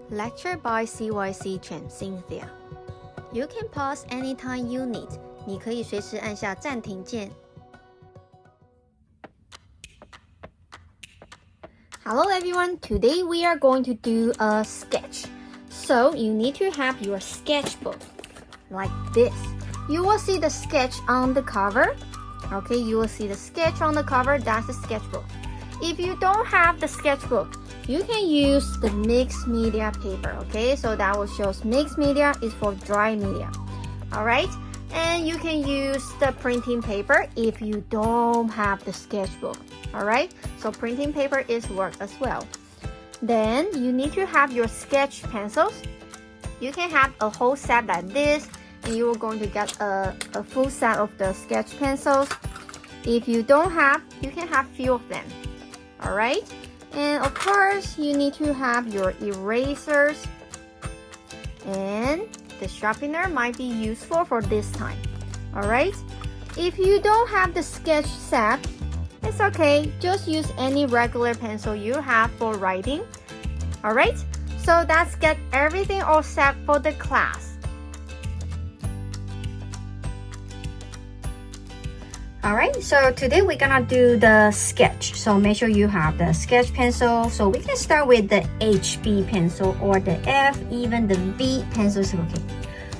Lecture by CYC Chen Cynthia. You can pause anytime you need. 你可以随时按下暂停键。Hello everyone, today we are going to do a sketch. So you need to have your sketchbook like this. You will see the sketch on the cover. Okay, you will see the sketch on the cover, that's the sketchbook. If you don't have the sketchbook, you can use the mixed media paper, okay? So that will show mixed media is for dry media, all right? And you can use the printing paper if you don't have the sketchbook, all right? So printing paper is work as well. Then you need to have your sketch pencils. You can have a whole set like this, and you are going to get a full set of the sketch pencils. If you don't have, you can have few of them, all right? And of course, you need to have your erasers, and the sharpener might be useful for this time, all right? If you don't have the sketch set, it's okay, just use any regular pencil you have for writing, all right? So let's get everything all set for the class. Alright, so today we're gonna do the sketch. So make sure you have the sketch pencil. So we can start with the HB pencil or the F, even the V pencil is okay.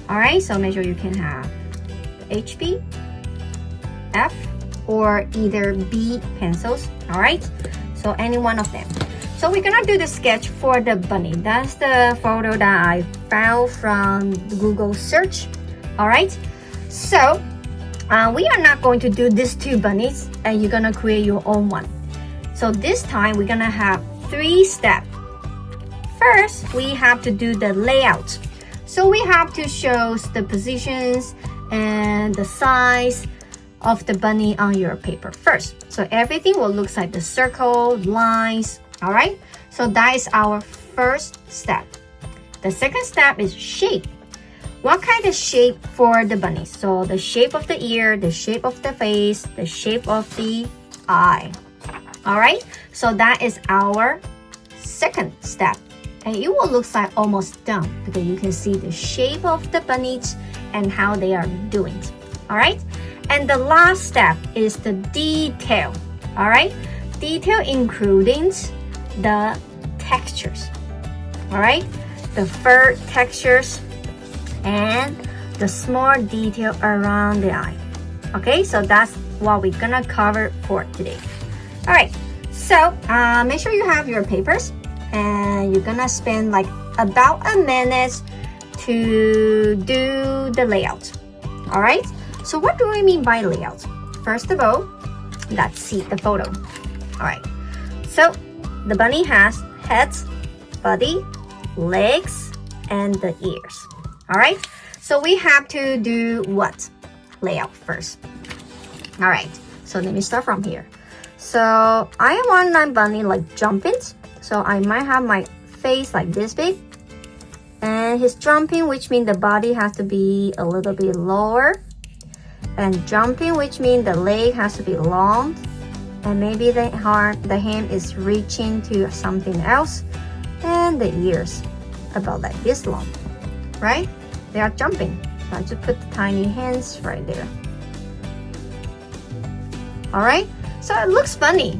Alright, so make sure you can have the HB, F, or either B pencils. Alright, so any one of them. So we're gonna do the sketch for the bunny. That's the photo that I found from Google search. Alright, so we are not going to do these two bunnies, and you're gonna create your own one. So this time we're gonna have 3 steps. First, we have to do the layout. So we have to show the positions and the size of the bunny on your paper first. So everything will look like the circle, lines, all right? So that is our first step. The second step is shape. What kind of shape for the bunny? So the shape of the ear, the shape of the face, the shape of the eye. All right, so that is our second step. And it will look like almost done because you can see the shape of the bunnies and how they are doing. All right, and the last step is the detail. All right, detail including the textures. All right, the fur textures and the small detail around the eye. Okay, so that's what we're gonna cover for today. All right, so make sure you have your papers, and you're gonna spend like about a minute to do the layout. All right, so what do we mean by layout? First of all, let's see the photo. All right, so the bunny has head, body, legs, and the ears. All right, so we have to do what? Layout first. All right, so let me start from here. So I want my bunny like jumping. So I might have my face like this big. And he's jumping, which means the body has to be a little bit lower. And jumping, which means the leg has to be long. And maybe the hand is reaching to something else. And the ears about like this long, right? They are jumping. So I just put the tiny hands right there. All right, so it looks funny.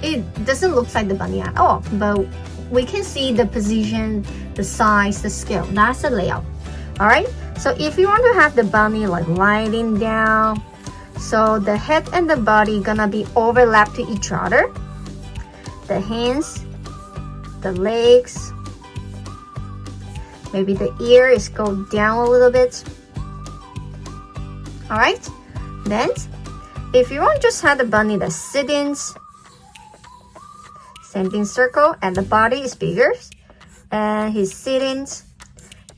It doesn't look like the bunny at all, but we can see the position, the size, the scale. That's the layout. All right, so if you want to have the bunny like lying down, so the head and the body gonna be overlapped to each other. The hands, the legs, maybe the ear is go down a little bit. All right, then if you want just have the bunny that's sitting, same thing, circle, and the body is bigger, and he's sitting,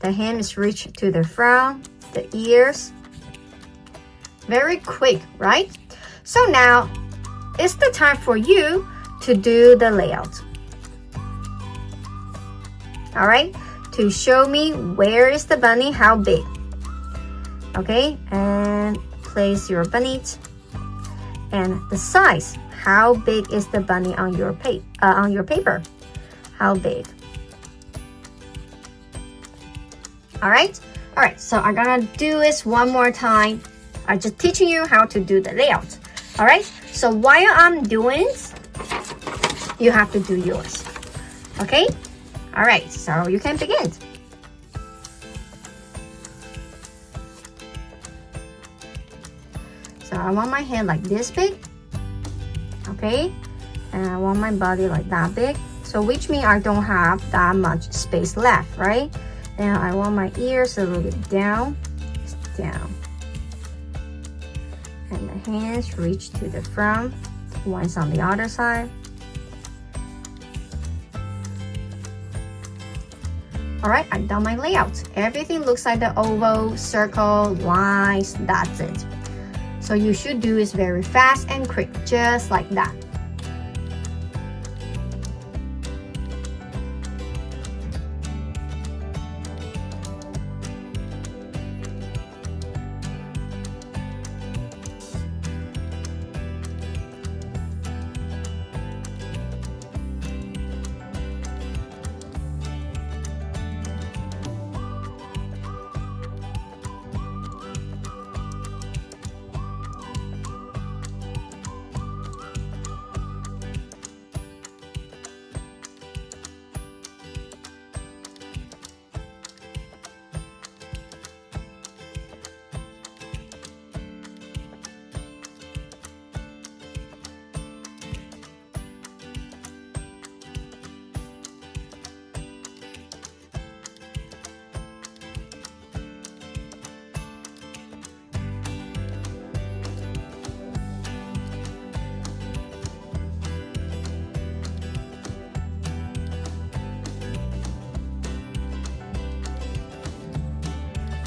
the hand is reached to the front, the ears, very quick, right? So now it's the time for you to do the layout. All right, to show me where is the bunny, how big. Okay, and place your bunny and the size. How big is the bunny on your paper? How big? All right, so I'm gonna do this one more time. I'm just teaching you how to do the layout. All right, so while I'm doing it, you have to do yours. Okay, all right, so you can begin. So I want my head like this big, okay, and I want my body like that big, so which means I don't have that much space left, right? Then I want my ears a little bit down, and the hands reach to the front, one's on the other side. All right, I've done my layout. Everything looks like the oval, circle, lines, that's it. So you should do this very fast and quick, just like that.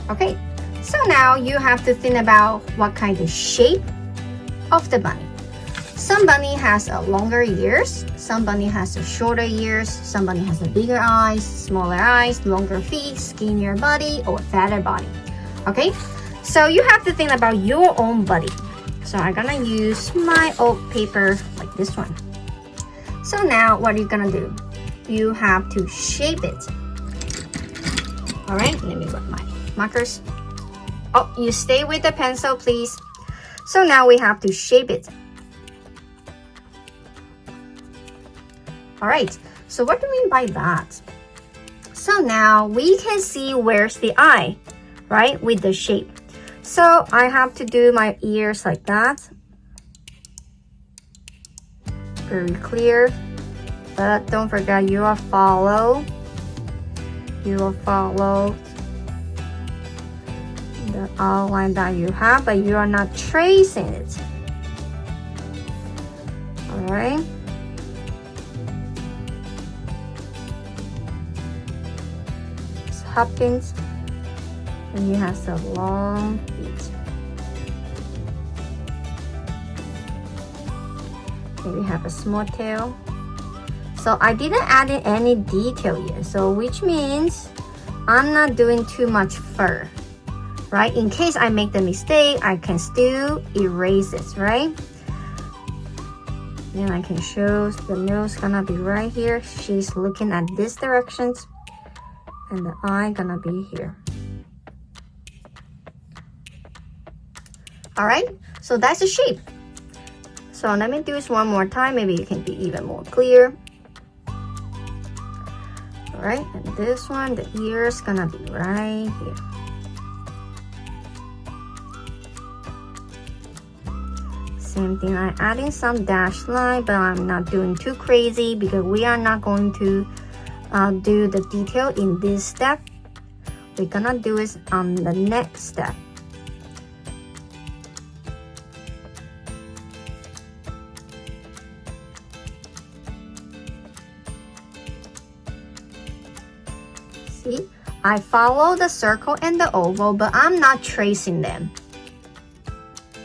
Okay, so now you have to think about what kind of shape of the bunny. Some bunny has a longer ears, some bunny has a shorter ears, some bunny has a bigger eyes, smaller eyes, longer feet, skinnier body, or fatter body. Okay, so you have to think about your own body. So I'm gonna use my old paper like this one. So now what are you gonna do? You have to shape it. All right, let me get my markers. Oh, you stay with the pencil, please. So now we have to shape it. All right, so what do we mean by that? So now we can see where's the eye, right, with the shape. So I have to do my ears like that. Very clear. But don't forget, you will follow the outline that you have, but you are not tracing it. All right. It's Hopkins, and he has a long feet. Maybe have a small tail. So I didn't add in any detail yet, so which means I'm not doing too much fur. Right? In case I make the mistake, I can still erase it, right? Then I can show the nose gonna be right here. She's looking at this direction, and the eye gonna be here. All right, so that's the shape. So let me do this one more time. Maybe you can be even more clear. All right, and this one, the ear's gonna be right here. Same thing, I'm adding some dashed line, but I'm not doing too crazy because we are not going to do the detail in this step. We're gonna do it on the next step. See, I follow the circle and the oval, but I'm not tracing them,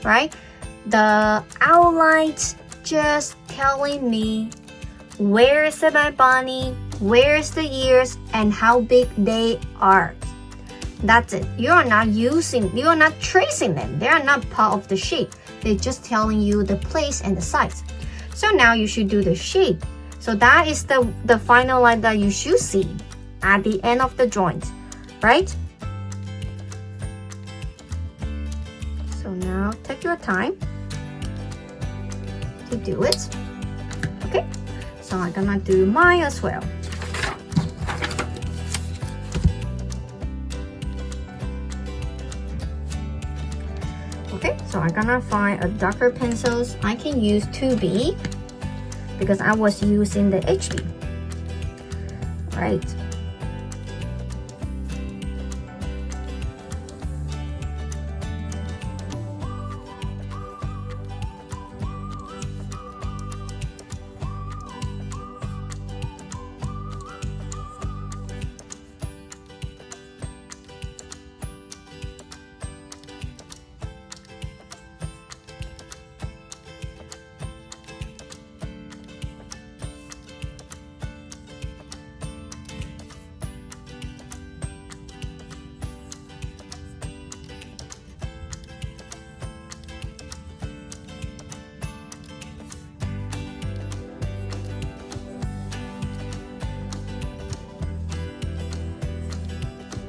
right? The outlines just telling me where is my bunny, where is the ears, and how big they are. That's it. You are not tracing them. They are not part of the shape. They're just telling you the place and the size. So now you should do the shape. So that is the final line that you should see at the end of the joint, right? now take your time to do it. Okay, so I'm gonna do mine as well. Okay, so I'm gonna find a darker pencils. I can use 2B because I was using the HB. Right.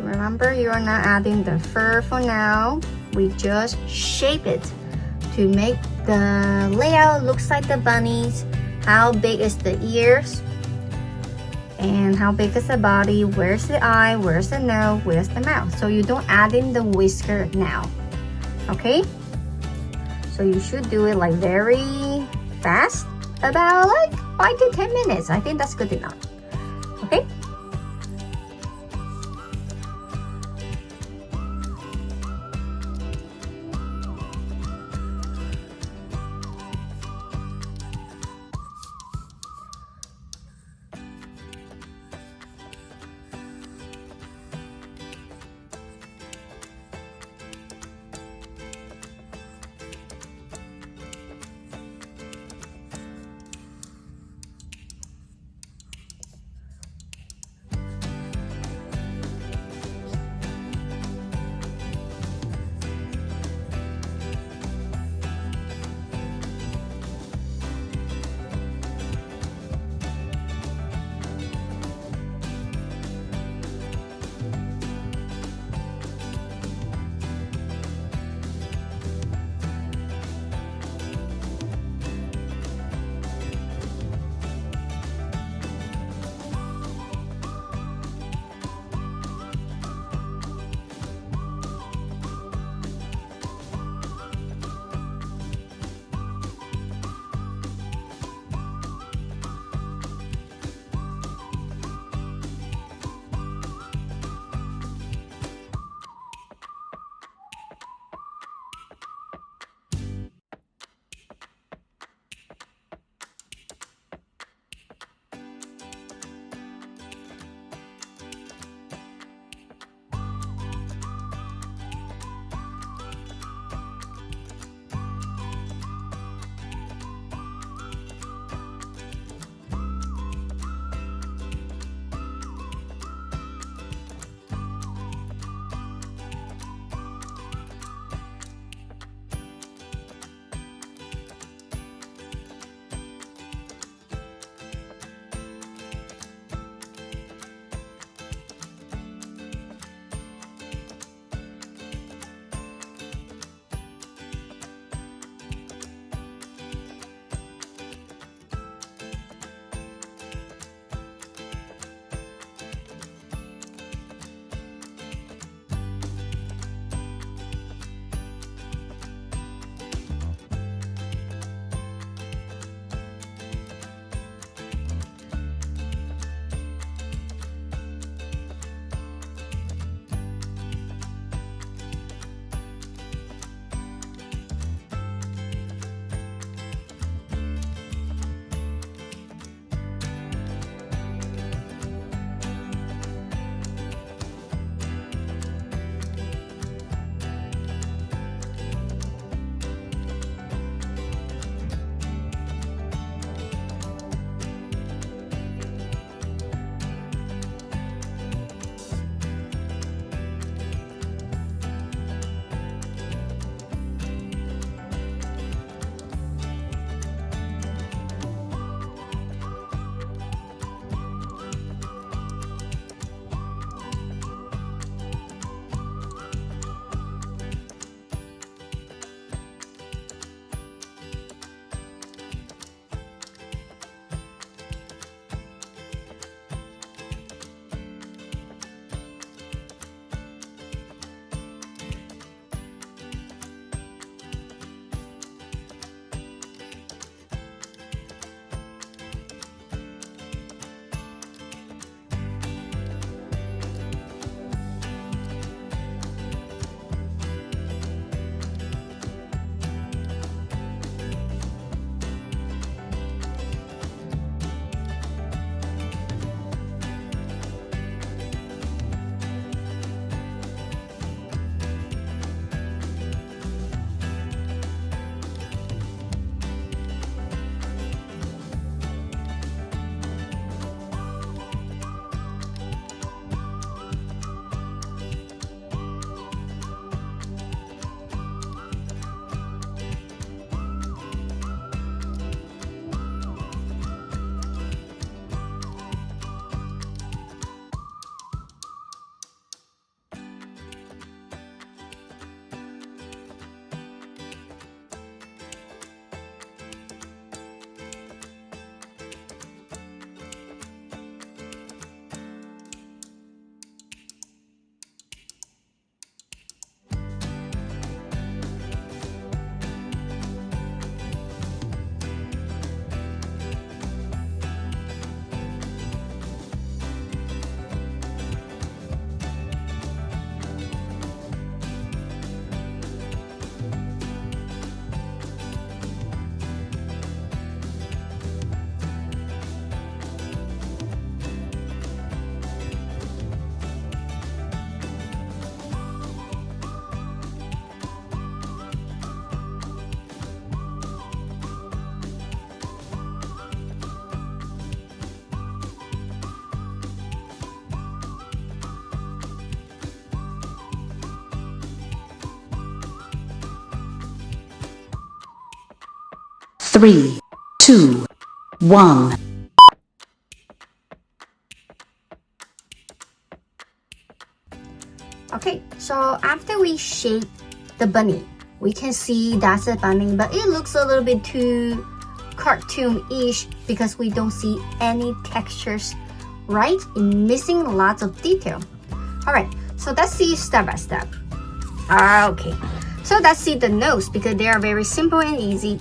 Remember, you are not adding the fur for now. We just shape it to make the layout looks like the bunnies. How big is the ears? And how big is the body? Where's the eye? Where's the nose? Where's the mouth? So you don't add in the whisker now. Okay? So you should do it like very fast, about like 5 to 10 minutes. I think that's good enough. Okay? 3, 2, 1. Okay, so after we shape the bunny, we can see that's a bunny, but it looks a little bit too cartoon-ish because we don't see any textures, right? It's missing lots of detail. All right, so let's see step by step. Okay, so let's see the nose because they are very simple and easy.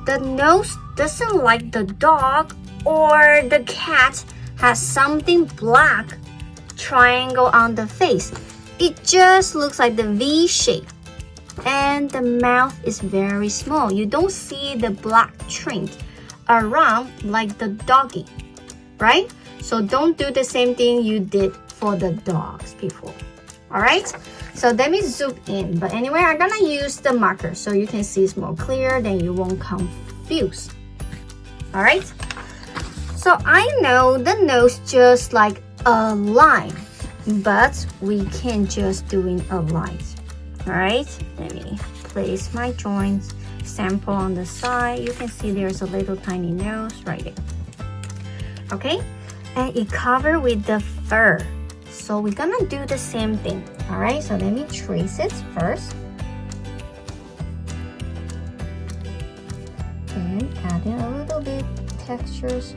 The nose doesn't like the dog or the cat has something black triangle on the face. It just looks like the V shape. And the mouth is very small. You don't see the black trim around like the doggy, right? So don't do the same thing you did for the dogs before. All right, so let me zoom in. But anyway, I'm gonna use the marker so you can see it's more clear, then you won't confuse. All right, so I know the nose just like a line, but we can just doing a line. All right, let me place my joints, sample on the side. You can see there's a little tiny nose right there. Okay, and it covered with the fur. So we're gonna do the same thing. All right, so let me trace it first. And add in a little bit textures.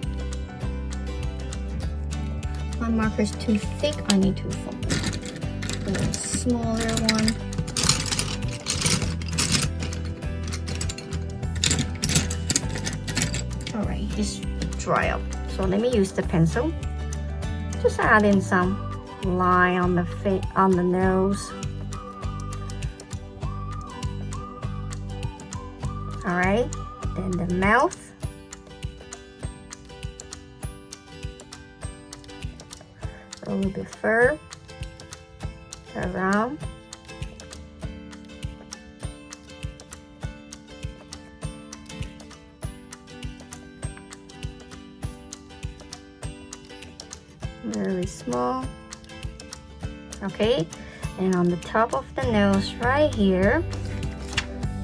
My marker is too thick, I need to fold a little smaller one. All right, it's dry up. So let me use the pencil. Just add in some line on the face, on the nose. All right, then the mouth. A little bit fur around. Very small. Okay, and on the top of the nose right here,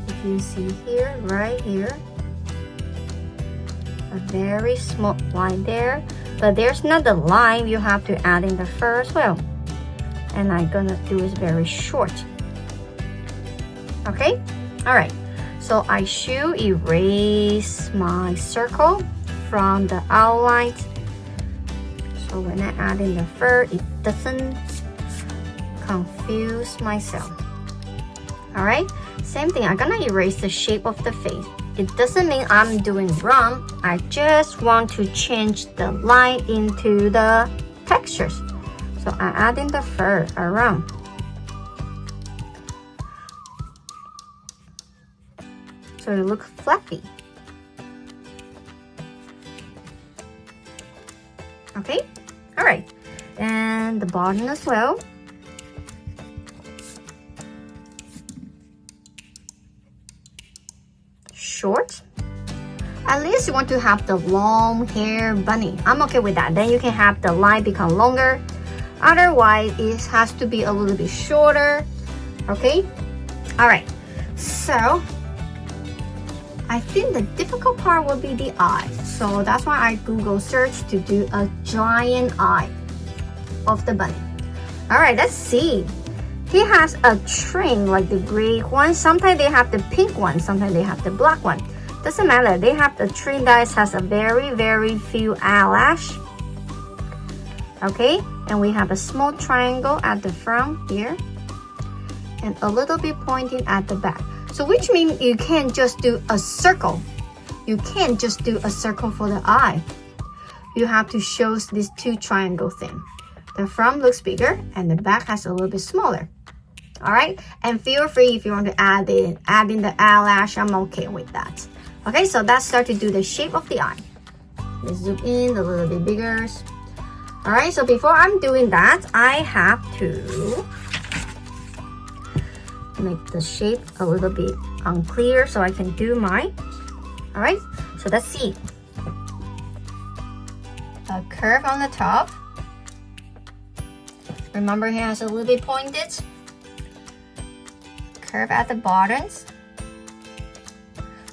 if you see here, right here, a very small line there, but there's not the line, you have to add in the fur as well. And I'm gonna do it very short. Okay, all right, so I should erase my circle from the outline. So when I add in the fur, it doesn't confuse myself. All right, same thing, I'm gonna erase the shape of the face. It doesn't mean I'm doing wrong, I just want to change the line into the textures. So I add in the fur around. So it looks fluffy. Okay, all right, and the bottom as well. Short. At least you want to have the long hair bunny. I'm okay with that. Then you can have the line become longer. Otherwise, it has to be a little bit shorter. Okay? All right. So, I think the difficult part will be the eye. So that's why I Google search to do a giant eye of the bunny. All right, let's see. He has a trim like the gray one. Sometimes they have the pink one. Sometimes they have the black one. Doesn't matter. They have the trim that has a very, very few eyelash. Okay, and we have a small triangle at the front here, and a little bit pointing at the back. So which means you can't just do a circle. You can't just do a circle for the eye. You have to show this two triangle thing. The front looks bigger and the back has a little bit smaller. All right, and feel free if you want to add in the eyelash, I'm okay with that. Okay, so let's start to do the shape of the eye. Let's zoom in a little bit bigger. All right, so before I'm doing that, I have to make the shape a little bit unclear so I can do mine. All right, so let's see. A curve on the top. Remember, he has a little bit pointed. Curve at the bottoms.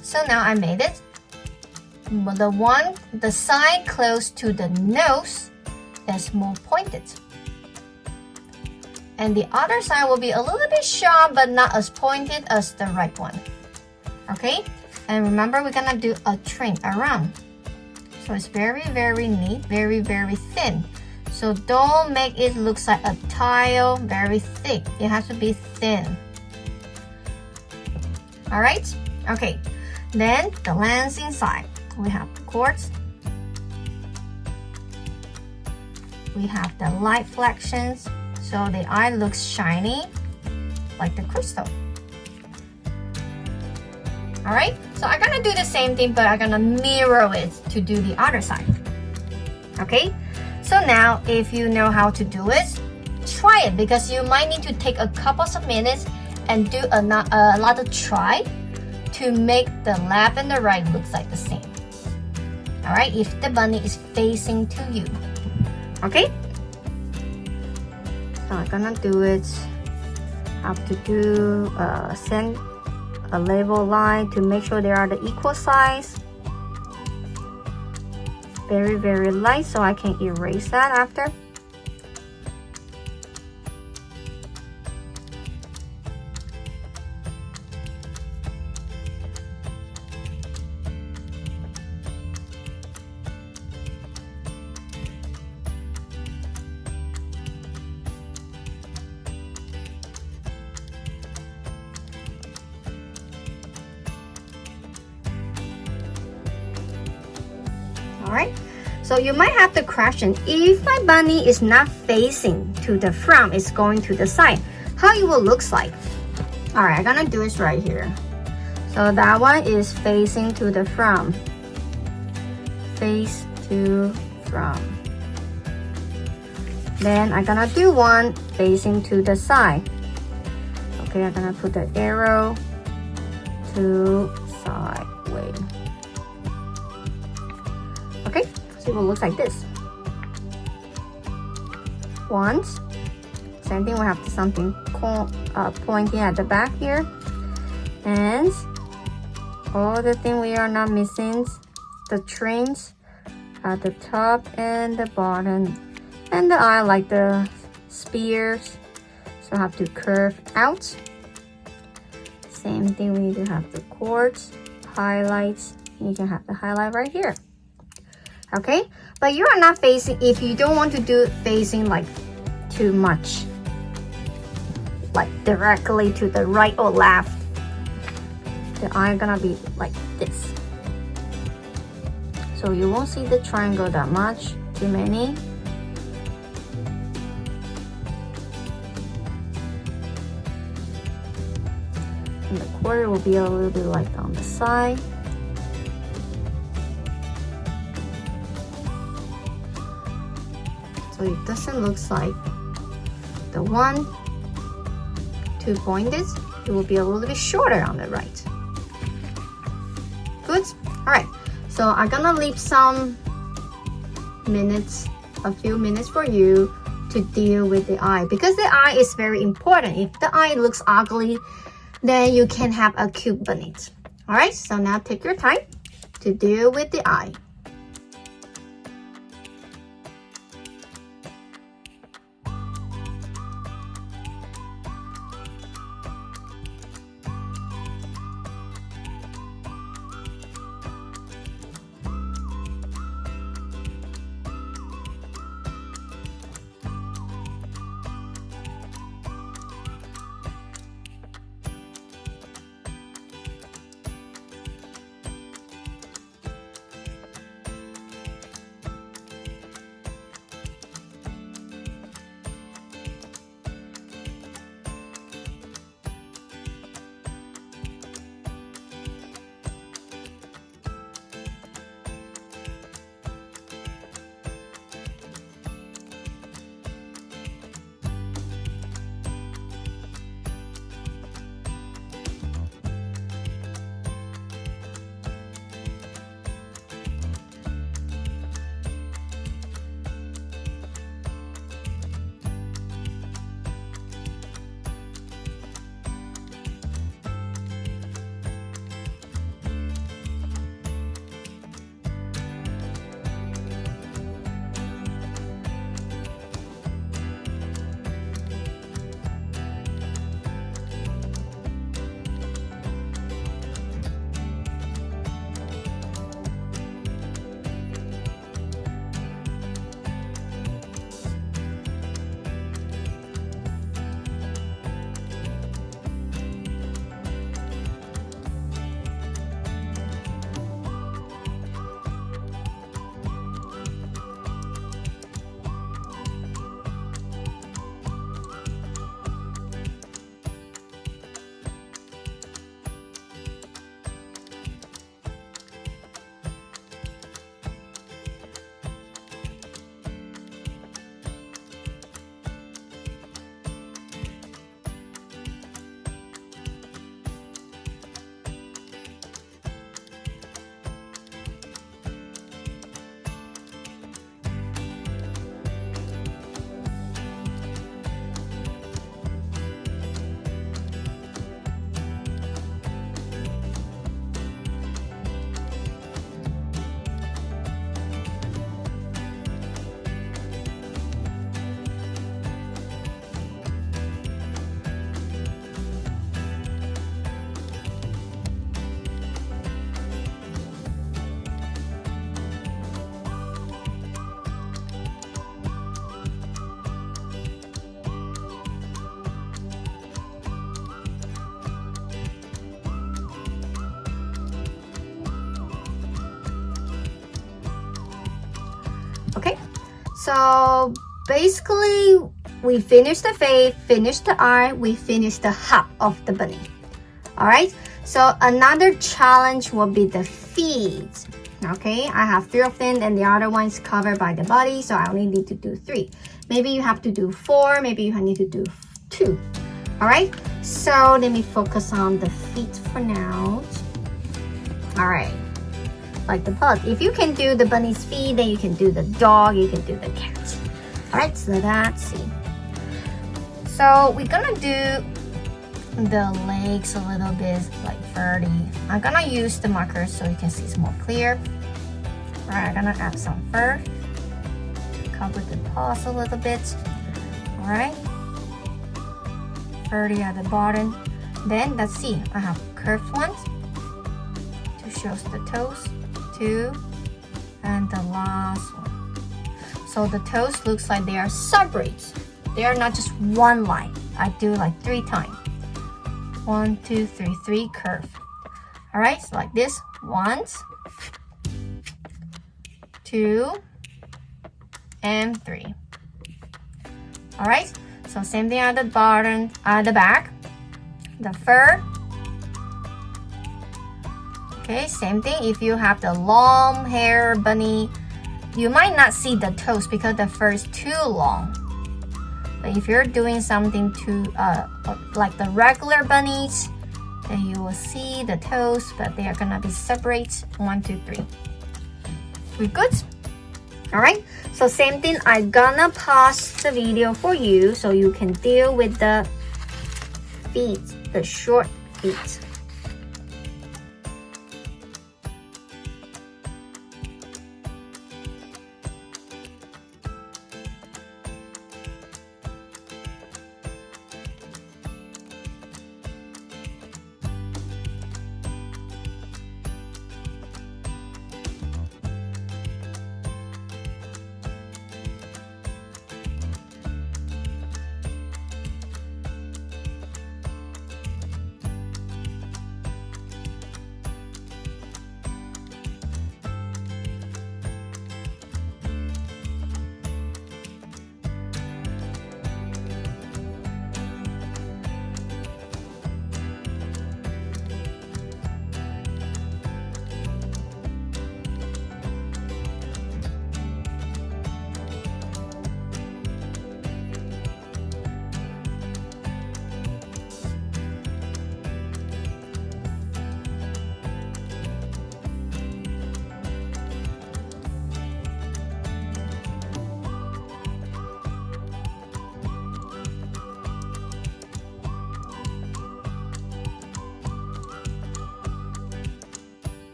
So now I made it. the side close to the nose is more pointed. And the other side will be a little bit sharp but not as pointed as the right one. Okay? And remember, we're gonna do a trim around. So it's very, very neat, very, very thin. So don't make it look like a tile, very thick. It has to be thin. Alright? Okay. Then the lens inside. We have the quartz. We have the light flections. So the eye looks shiny, like the crystal. Alright, so I'm gonna do the same thing, but I'm gonna mirror it to do the other side. Okay, so now if you know how to do it, try it, because you might need to take a couple of minutes and do a lot of try to make the left and the right look like the same. Alright, if the bunny is facing to you. Okay, so I'm gonna do it. Have to do send a level line to make sure they are the equal size. Very, very light, so I can erase that after. Alright, so you might have the question, if my bunny is not facing to the front, it's going to the side, how it will look like? Alright, I'm gonna do this right here. So that one is facing to the front. Face to front. Then I'm gonna do one facing to the side. Okay, I'm gonna put the arrow to sideways. Okay, so it will look like this. Once, same thing, we have something pointing at the back here. And all the thing we are not missing, the trims at the top and the bottom. And the eye like the spears, so I have to curve out. Same thing, we need to have the quartz, highlights, and you can have the highlight right here. Okay, but you are not facing, if you don't want to do it facing like too much, like directly to the right or left, the eye gonna be like this. So you won't see the triangle that much, too many. And the quarter will be a little bit like on the side. So it doesn't look like the 1, 2 pointed. It will be a little bit shorter on the right. Good. All right. So I'm gonna leave some minutes, a few minutes for you to deal with the eye, because the eye is very important. If the eye looks ugly, then you can have a cute bunny. All right. So now take your time to deal with the eye. So basically, we finished the face, finished the eye, we finished the hop of the bunny. Alright, so another challenge will be the feet. Okay, I have 3 of them and the other one is covered by the body, so I only need to do 3. Maybe you have to do 4, maybe you need to do 2. Alright, so let me focus on the feet for now. Alright, like the bug. If you can do the bunny's feet, then you can do the dog, you can do the cat. Alright, so let's see. So we're gonna do the legs a little bit like 30. I'm gonna use the marker so you can see it's more clear. Alright, I'm gonna add some fur. Cover the paws a little bit. Alright. 30 at the bottom. Then let's see. I have curved ones to show the toes. 2 and the last one. So the toes looks like they are separate. They are not just one line. I do like 3 times. 1, 2, 3, 3 curve. Alright, so like this. 1, 2, and 3. Alright, so same thing at the bottom, at the back. The fur. Okay, same thing. If you have the long hair bunny, you might not see the toes because the fur is too long. But if you're doing something to like the regular bunnies, then you will see the toes, but they are gonna be separate. 1, 2, 3. We good? Alright, so same thing. I'm gonna pause the video for you so you can deal with the feet, the short feet.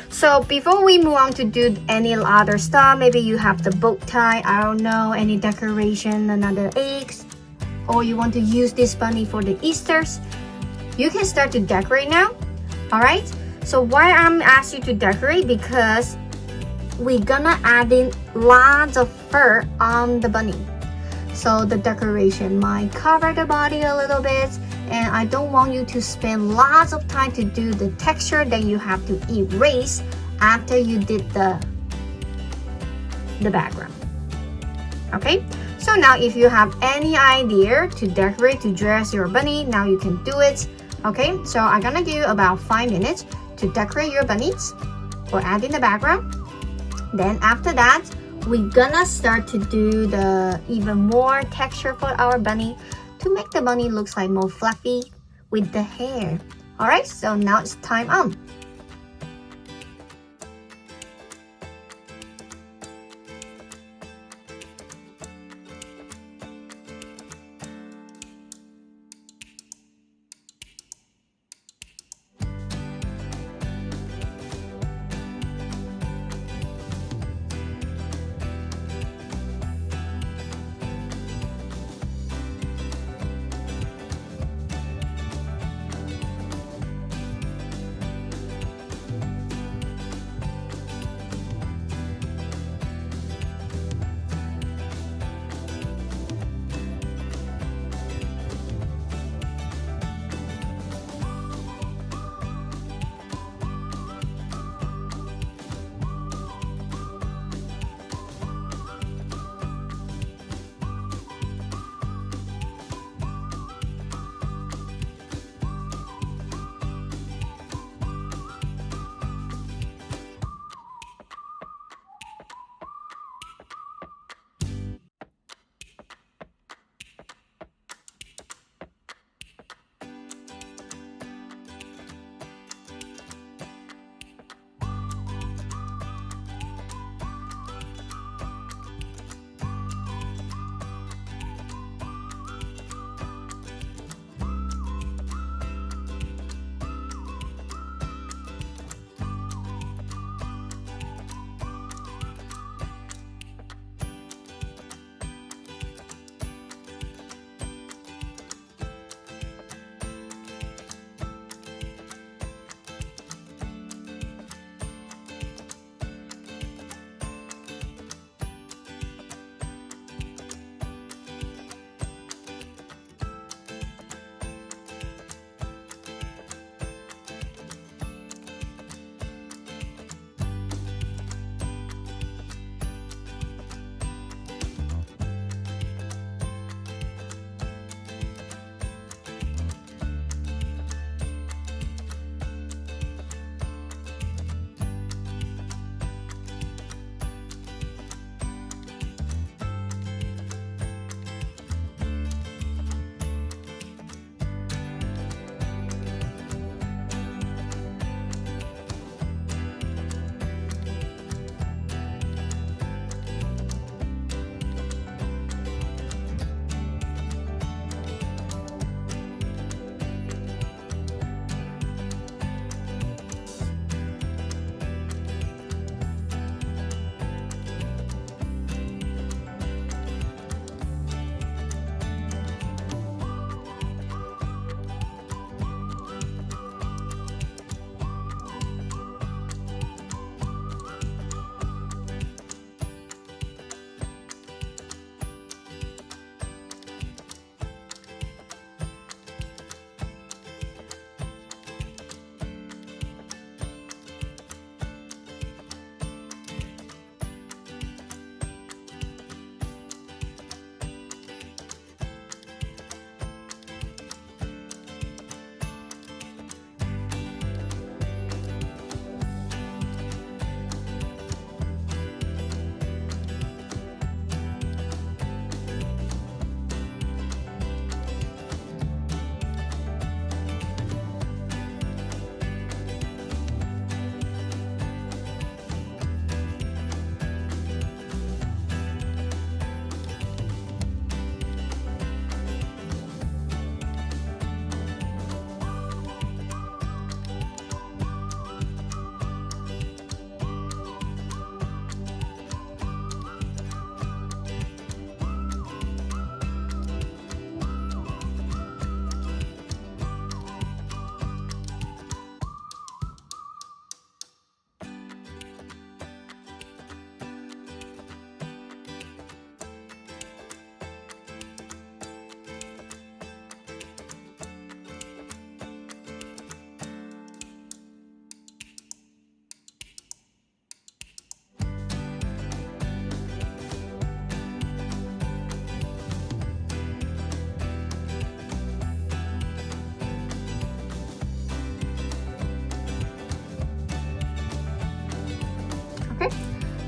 So before we move on to do any other stuff, maybe you have the bow tie, I don't know, any decoration, another eggs, or you want to use this bunny for the Easters, you can start to decorate now. Alright, so why I'm asking you to decorate, because we're gonna add in lots of fur on the bunny. So the decoration might cover the body a little bit, and I don't want you to spend lots of time to do the texture that you have to erase after you did the background. Okay, so now if you have any idea to decorate, to dress your bunny, now you can do it. Okay, so I'm gonna give you about 5 minutes to decorate your bunnies or add in the background. Then after that, we're gonna start to do the even more texture for our bunny to make the bunny looks like more fluffy with the hair. Alright, so now it's time on.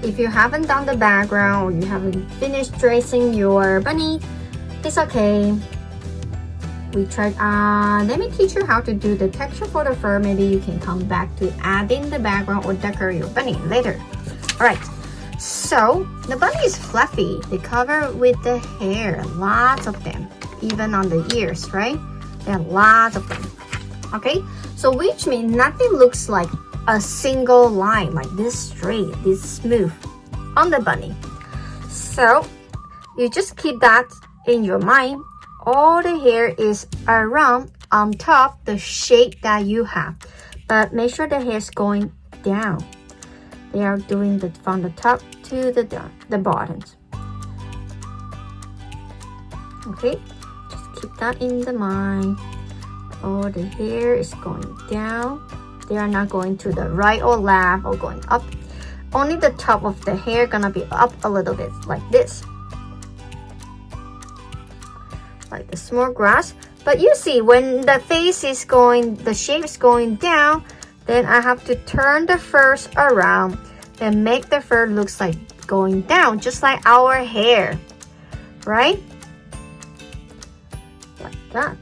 if you haven't done the background or you haven't finished dressing your bunny, it's okay. We tried, let me teach you how to do the texture for the fur. Maybe you can come back to add in the background or decorate your bunny later. Alright, so the bunny is fluffy. They cover with the hair, lots of them, even on the ears, right? There are lots of them. Okay, so which means nothing looks like a single line, like this straight, this smooth on the bunny. So you just keep that in your mind. All the hair is around on top the shape that you have, but make sure the hair is going down. They are doing the from the top to the bottoms. Okay, just keep that in the mind. All the hair is going down. They are not going to the right or left or going up. Only the top of the hair gonna be up a little bit like this, like the small grass. But you see, when the face is going, the shape is going down, then I have to turn the fur around and make the fur looks like going down, just like our hair, right? Like that.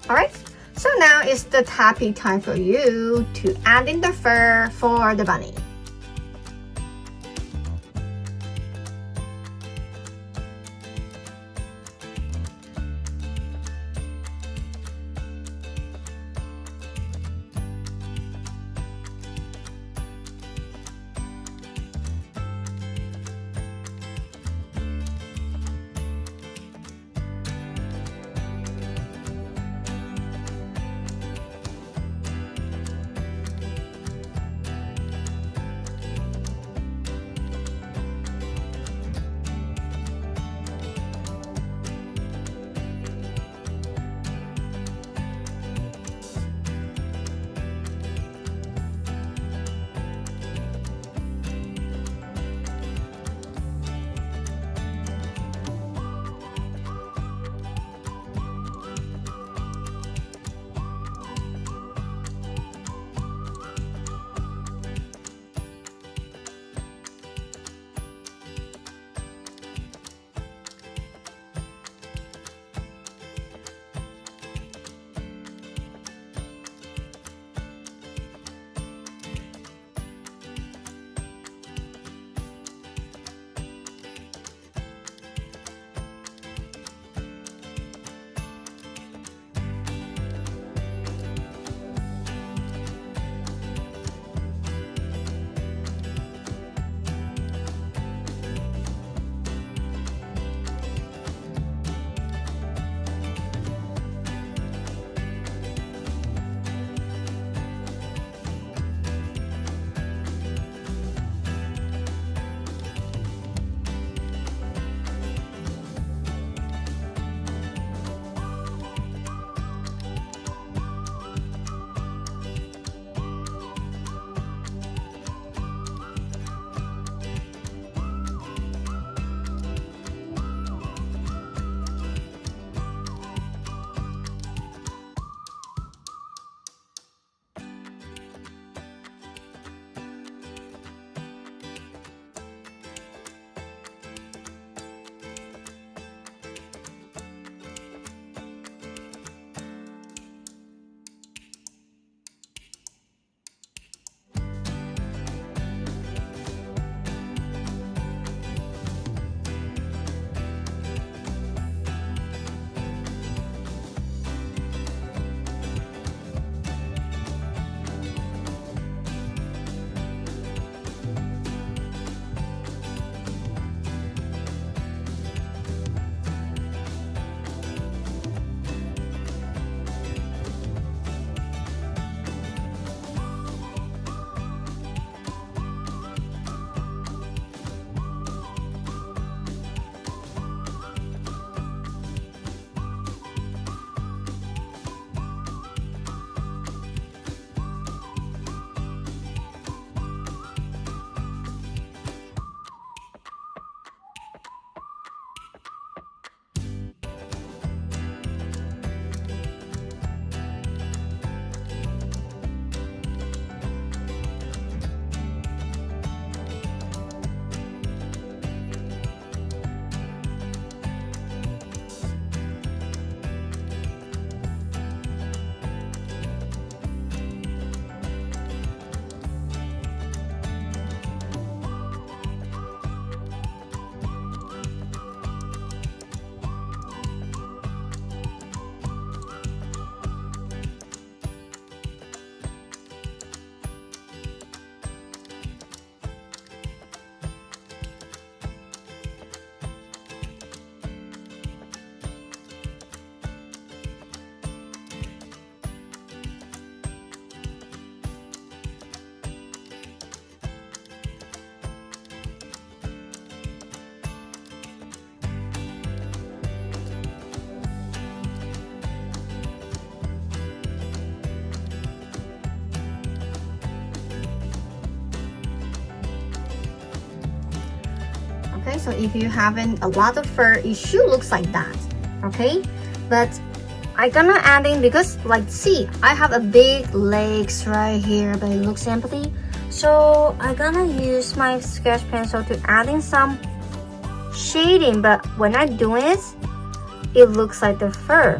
Alright, so now it's the happy time for you to add in the fur for the bunny. Okay, so if you haven't a lot of fur, it should look like that. Okay, but I'm gonna add in because like see, I have a big legs right here, but it looks empty. So I'm gonna use my sketch pencil to add in some shading, but when I do it, it looks like the fur,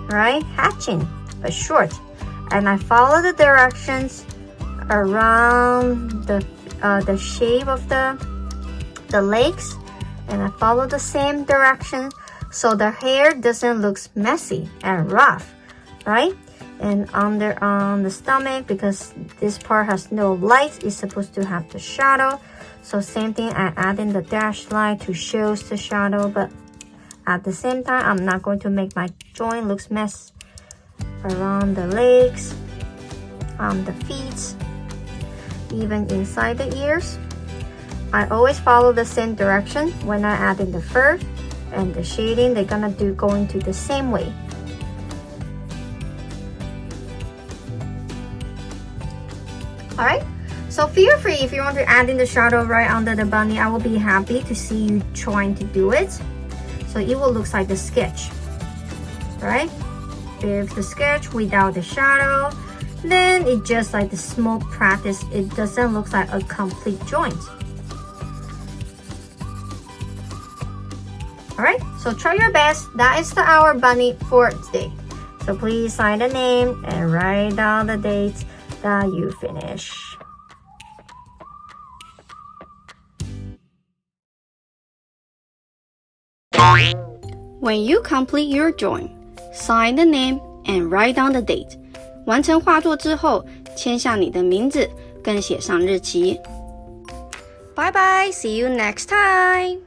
right? Hatching, but short. And I follow the directions around the shape of the legs, and I follow the same direction so the hair doesn't look messy and rough, right? And on the stomach, because this part has no light, it's supposed to have the shadow. So same thing, I add in the dash line to show the shadow, but at the same time, I'm not going to make my joint looks mess around the legs, the feet, even inside the ears. I always follow the same direction when I add in the fur and the shading. They're gonna go into the same way. Alright, so feel free if you want to add in the shadow right under the bunny. I will be happy to see you trying to do it. So it will look like the sketch, right? If the sketch without the shadow, then it just like the small practice. It doesn't look like a complete joint. Alright, so try your best. That is our bunny for today. So please sign the name and write down the dates that you finish. When you complete your drawing, sign the name and write down the date. 完成画作之后，签下你的名字，更写上日期。Bye bye, see you next time.